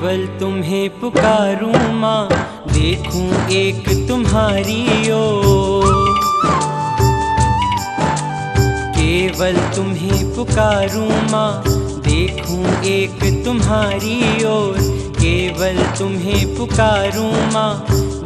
केवल तुम्हें पुकारूं माँ, देखूं एक तुम्हारी ओर। केवल तुम्हें पुकारूं माँ, देखूं एक तुम्हारी ओर। केवल तुम्हें पुकारूं माँ,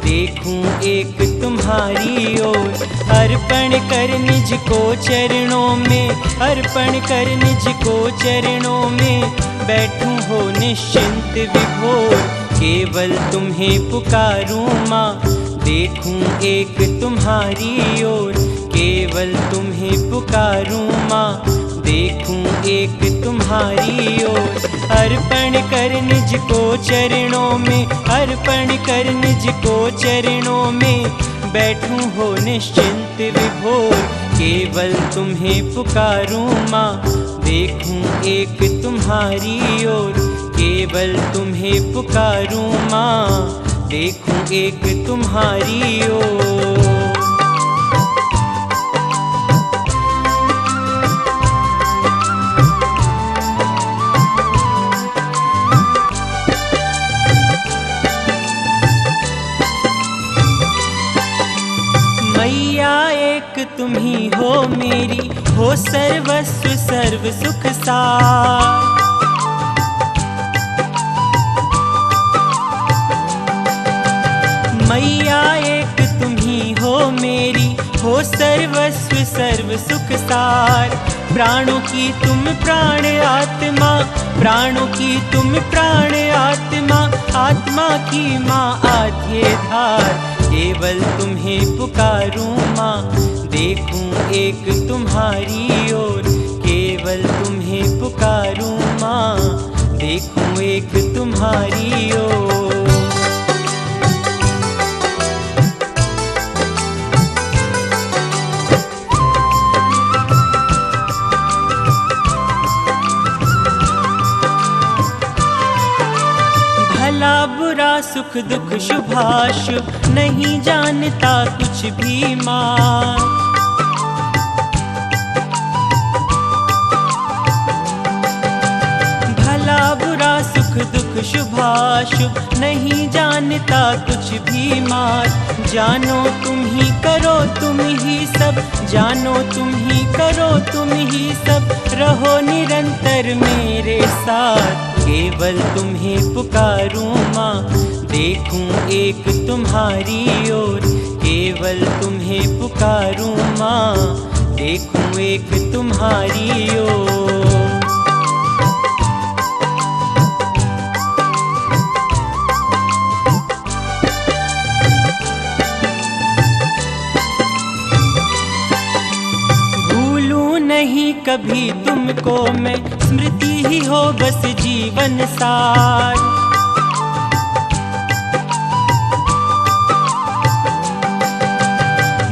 देखूं एक तुम्हारी ओर। अर्पण कर निज को चरणों में, अर्पण कर निज को चरणों में, बैठूं हो निश्चिंत विभोर। केवल तुम्हें पुकारूं माँ, देखूं एक तुम्हारी ओर। केवल तुम्हें पुकारूं माँ, देखूं एक तुम्हारी ओर। अर्पण कर निज को चरणों में, अर्पण कर निज को चरणों में, बैठूं हो निश्चिंत विभोर। केवल तुम्हें पुकारूं माँ, देखूं एक तुम्हारी ओर। केवल तुम्हें पुकारूं माँ, देखूं एक तुम्हारी ओर। मैया एक तुम ही हो मेरी, हो सर्वस्व सर्व सुख सार। मैया एक तुम ही हो मेरी, हो सर्वस्व सर्व सुख सार। प्राणों की तुम प्राण आत्मा, प्राणों की तुम प्राण आत्मा, आत्मा की माँ आद्य धार। केवल तुम्हें पुकारूं माँ, देखूं एक तुम्हारी ओर। केवल तुम्हें पुकारूं माँ, देखूं एक तुम्हारी ओर। भला बुरा सुख दुख शुभाशुभ, नहीं जानता कुछ भी माँ। भला बुरा सुख दुख शुभाशुभ, नहीं जानता कुछ भी माँ। जानो तुम ही करो तुम ही सब, जानो तुम ही करो तुम ही सब, रहो निरंतर मेरे साथ। केवल तुम्हें पुकारूं माँ, देखूं एक तुम्हारी ओर। केवल तुम्हें पुकारूं माँ, देखूं एक तुम्हारी ओर। भूलूं नहीं कभी तुमको मैं, स्मृति ही हो बस जीवन सार।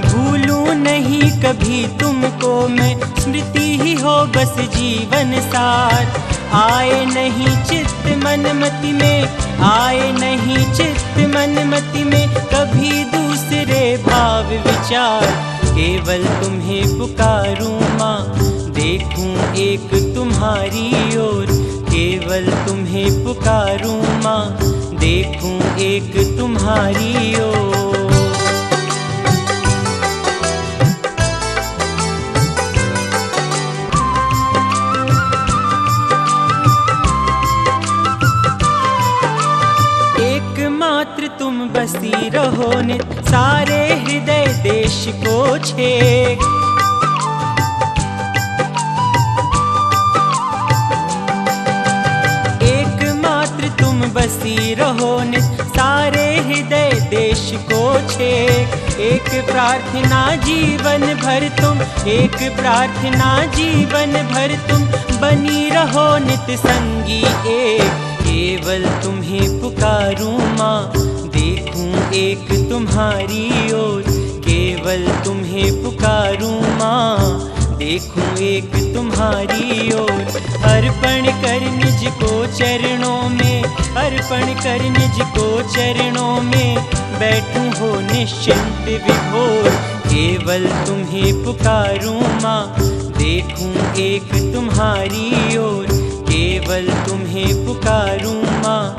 भूलूं नहीं कभी तुमको मैं, स्मृति ही हो बस जीवन सार। आए नहीं चित्त मन मति में, आए नहीं चित्त मन मति में, कभी दूसरे भाव विचार। केवल तुम्हें पुकारूं माँ, देखूं एक तुम्हारी ओर। केवल तुम्हें पुकारूं माँ, देखूं एक तुम्हारी ओर। एकमात्र तुम बसी रहो नित, सारे हृदय देश को छेक। एकमात्र तुम बसी रहो नित, सारे हृदय देश को छेक। एक प्रार्थना जीवन भर तुम, एक प्रार्थना जीवन भर तुम, बनी रहो नित संगी एक। केवल तुम्हें पुकारूं माँ, देखूं एक तुम्हारी ओर। केवल तुम्हें पुकारूं माँ, देखूं एक तुम्हारी ओर। अर्पण कर निज को चरणों में, अर्पण कर निज को चरणों में, बैठूं हो निश्चिंत विभोर। केवल तुम्हें पुकारूं माँ, देखूं एक तुम्हारी ओर। केवल तुम्हें पुकारूं माँ,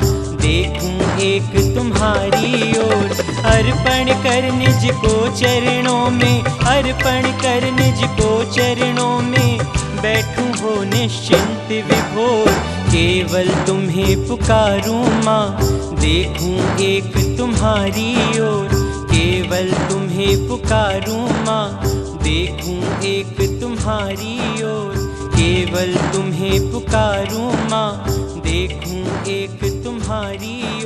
देखूं एक तुम्हारी ओर। अर्पण कर निज को चरणों में, अर्पण कर निज को चरणों में, बैठूं हो निश्चिंत विभोर। केवल तुम्हें पुकारूं माँ, देखूं एक तुम्हारी ओर। केवल तुम्हें पुकारूं माँ, देखूं एक तुम्हारी ओर। केवल तुम्हें पुकारूं माँ, देखूं एक तुम्हारी